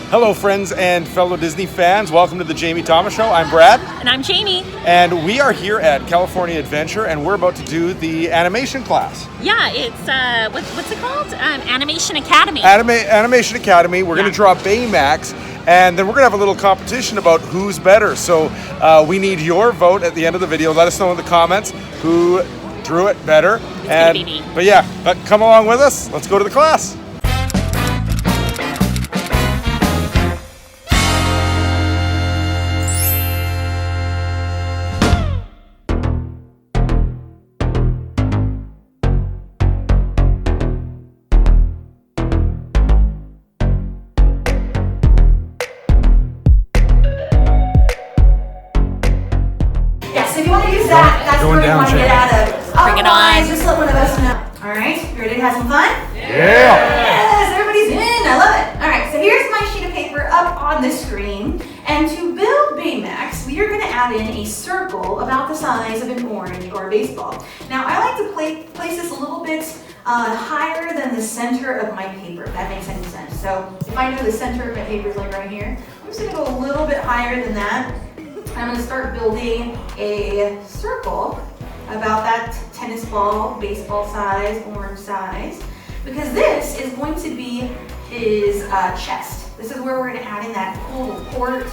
Hello, friends and fellow Disney fans. Welcome to the Jamie Thomas Show. I'm Brad. And I'm Jamie. And we are here at California Adventure, and we're about to do the animation class. Yeah, it's, what's it called? Animation Academy. Animation Academy. We're going to draw Baymax, and then we're going to have a little competition about who's better. So we need your vote at the end of the video. Let us know in the comments who drew it better. It's going to be me. But come along with us. Let's go to the class. That's where we want to get out of. Bring it on. Just let one of us know. All right, you ready to have some fun? Yeah. Yes, everybody's in. I love it. All right, so here's my sheet of paper up on the screen. And to build Baymax, we are going to add in a circle about the size of an orange or a baseball. Now, I like to place this a little bit higher than the center of my paper, if that makes any sense. So if I know the center of my paper is like right here, I'm just going to go a little bit higher than that. I'm going to start building a circle about that tennis ball, baseball size, orange size, because this is going to be his chest. This is where we're going to add in that cool little port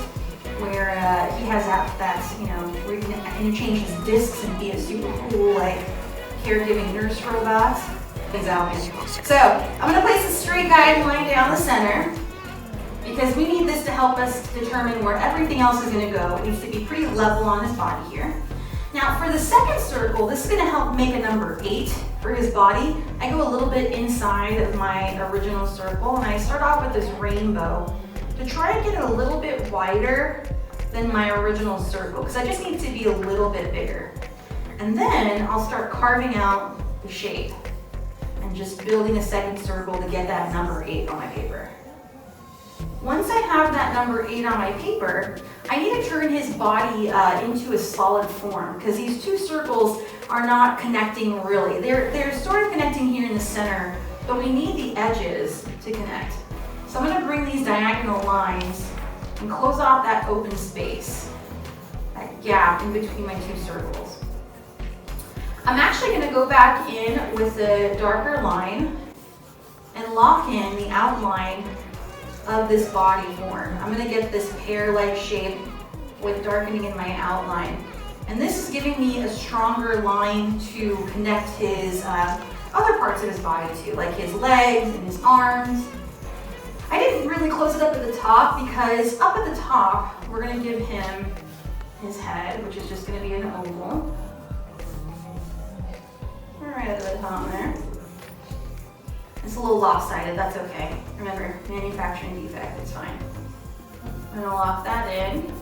where he has that, you know, where you can interchange his discs and be a super cool, like, caregiving nurse robot. So I'm going to place a straight guideline down the center, because we need this to help us determine where everything else is going to go. It needs to be pretty level on his body here. Now for the second circle, this is going to help make a number 8 for his body. I go a little bit inside of my original circle, and I start off with this rainbow to try and get it a little bit wider than my original circle, because I just need to be a little bit bigger. And then I'll start carving out the shape and just building a second circle to get that number 8 on my paper. Once I have that number 8 on my paper, I need to turn his body into a solid form, because these two circles are not connecting really. They're sort of connecting here in the center, but we need the edges to connect. So I'm going to bring these diagonal lines and close off that open space, that gap in between my two circles. I'm actually going to go back in with the darker line and lock in the outline of this body form. I'm going to get this pear-like shape with darkening in my outline. And this is giving me a stronger line to connect his other parts of his body to, like his legs and his arms. I didn't really close it up at the top, because up at the top, we're going to give him his head, which is just going to be an oval. Right at the top there. It's a little lopsided, that's okay. Remember, manufacturing defect, it's fine. I'm gonna lock that in.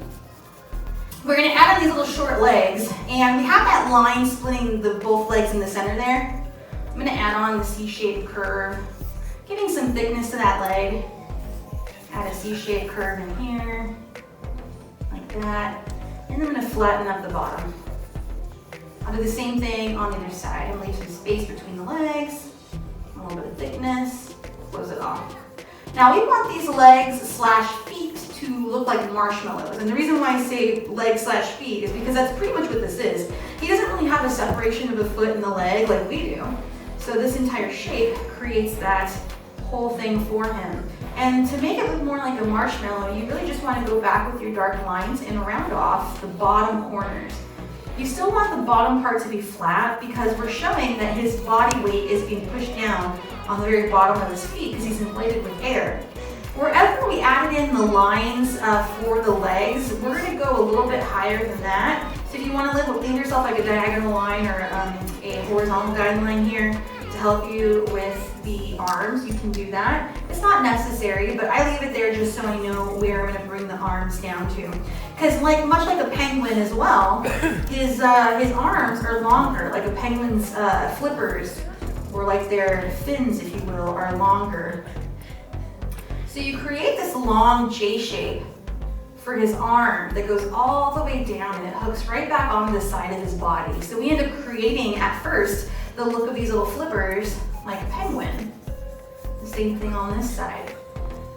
We're gonna add in these little short legs, and we have that line splitting both legs in the center there. I'm gonna add on the C-shaped curve, giving some thickness to that leg. Add a C-shaped curve in here, like that. And I'm gonna flatten up the bottom. I'll do the same thing on the other side and leave some space between the legs. A little bit of thickness, close it off. Now we want these legs slash feet to look like marshmallows. And the reason why I say leg slash feet is because that's pretty much what this is. He doesn't really have a separation of the foot and the leg like we do. So this entire shape creates that whole thing for him. And to make it look more like a marshmallow, you really just want to go back with your dark lines and round off the bottom corners. You still want the bottom part to be flat, because we're showing that his body weight is being pushed down on the very bottom of his feet because he's inflated with air. Wherever we added in the lines for the legs, we're going to go a little bit higher than that. So if you want to leave yourself like a diagonal line or a horizontal guideline here to help you with the arms, you can do that. It's not necessary, but I leave it there just so I know where I'm going to bring the arms down to. Because much like a penguin as well, his arms are longer, like a penguin's flippers, or like their fins, if you will, are longer. So you create this long J shape for his arm that goes all the way down, and it hooks right back onto the side of his body. So we end up creating, at first, the look of these little flippers like a penguin. The same thing on this side.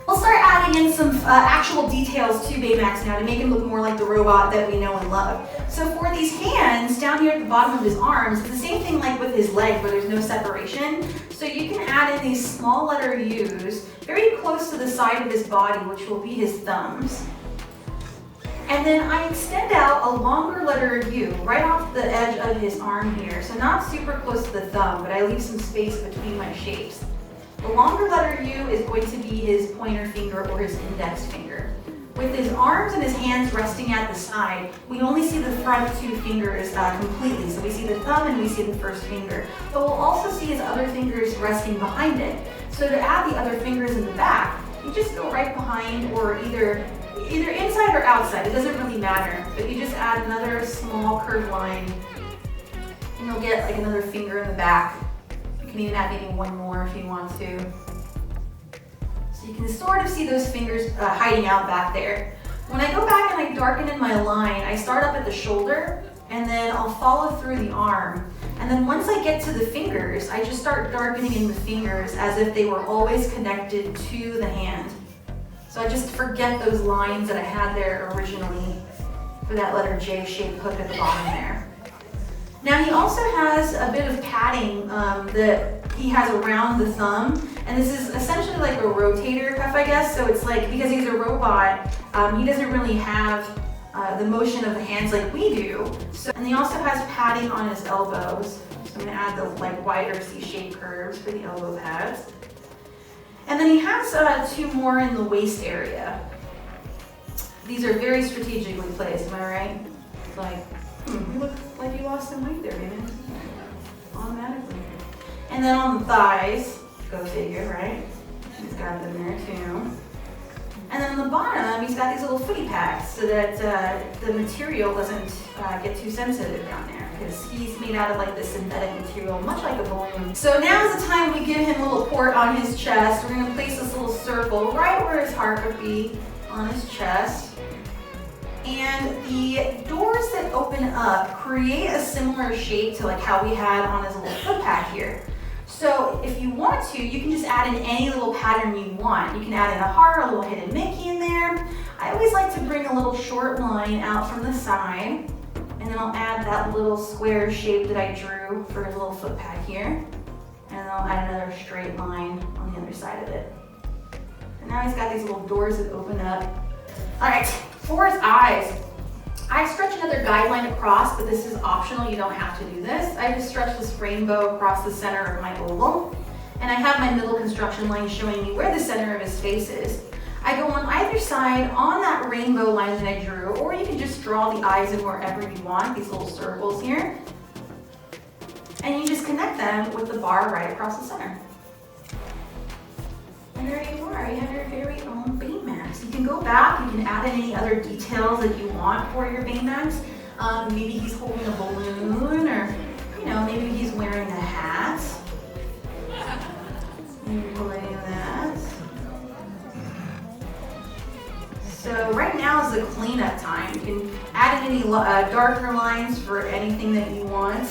We'll start adding in some actual details to Baymax now to make him look more like the robot that we know and love. So for these hands, down here at the bottom of his arms, it's the same thing like with his leg where there's no separation. So you can add in these small letter U's very close to the side of his body, which will be his thumbs. And then I extend out a longer letter U right off the edge of his arm here. So not super close to the thumb, but I leave some space between my shapes. The longer letter U is going to be his pointer finger or his index finger. With his arms and his hands resting at the side, we only see the front two fingers completely. So we see the thumb and we see the first finger. But we'll also see his other fingers resting behind it. So to add the other fingers in the back, you just go right behind or either inside or outside. It doesn't really matter. But you just add another small curved line and you'll get like another finger in the back. You can even add maybe one more if you want to. So you can sort of see those fingers hiding out back there. When I go back and I darken in my line, I start up at the shoulder and then I'll follow through the arm. And then once I get to the fingers, I just start darkening in the fingers as if they were always connected to the hand. So I just forget those lines that I had there originally for that letter J shaped hook at the bottom there. Now he also has a bit of padding that he has around the thumb, and this is essentially like a rotator cuff, I guess. So it's like, because he's a robot, he doesn't really have the motion of the hands like we do. So, and he also has padding on his elbows. So I'm gonna add the like wider C-shaped curves for the elbow pads. And then he has two more in the waist area. These are very strategically placed, am I right? Like, you look like you lost some weight there, man. Automatically. And then on the thighs, go figure, right? He's got them there too. And then on the bottom, he's got these little footy pads so that the material doesn't get too sensitive down there, because he's made out of like this synthetic material, much like a balloon. So now is the time we give him a little port on his chest. We're gonna place this little circle right where his heart would be on his chest. And the doors that open up create a similar shape to like how we had on his little foot pad here. So if you want to, you can just add in any little pattern you want. You can add in a heart, a little hidden Mickey in there. I always like to bring a little short line out from the side, and then I'll add that little square shape that I drew for his little foot pad here. And then I'll add another straight line on the other side of it. And now he's got these little doors that open up. All right, for his eyes, I stretch another guideline across, but this is optional, you don't have to do this. I just stretch this rainbow across the center of my oval, and I have my middle construction line showing me where the center of his face is. I go on either side on that rainbow line that I drew, or you can just draw the eyes in wherever you want, these little circles here. And you just connect them with the bar right across the center. And there you are, you have your very own Baymax. You can go back, you can add in any other details that you want for your Baymax. Maybe he's holding a balloon, or maybe he's wearing a hat. Maybe like that. So right now is the cleanup time. You can add in any darker lines for anything that you want.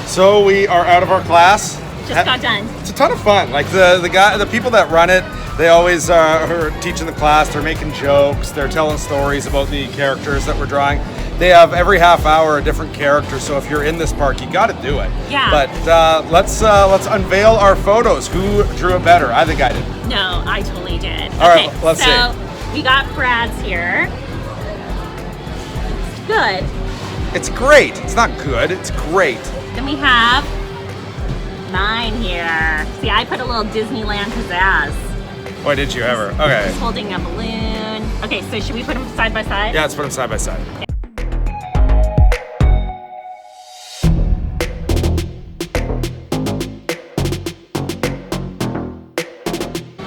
So we are out of our class. Just got done. It's a ton of fun. Like the people that run it, they always are teaching the class. They're making jokes. They're telling stories about the characters that we're drawing. They have every half hour a different character. So if you're in this park, you got to do it. Yeah. But let's unveil our photos. Who drew it better? I think I did. No, I totally did. All right, let's see. So we got Brad's here. Good. It's great. It's not good. It's great. Then we have mine here. See, I put a little Disneyland pizzazz. Boy, did you ever. Okay. He's holding a balloon. Okay, so should we put them side by side? Yeah, let's put them side by side. Okay.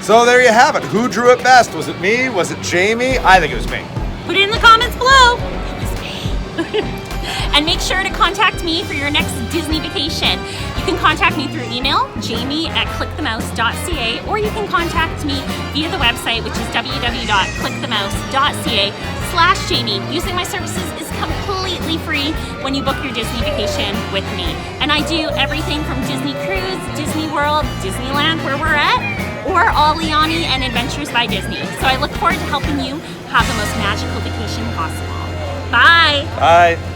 So there you have it. Who drew it best? Was it me? Was it Jamie? I think it was me. Put it in the comments below. It was me. And make sure to contact me for your next Disney vacation. You can contact me through email, jamie@clickthemouse.ca, or you can contact me via the website, which is www.clickthemouse.ca/Jamie. Using my services is completely free when you book your Disney vacation with me. And I do everything from Disney Cruise, Disney World, Disneyland, where we're at, or Oleani and Adventures by Disney. So I look forward to helping you have the most magical vacation possible. Bye! Bye!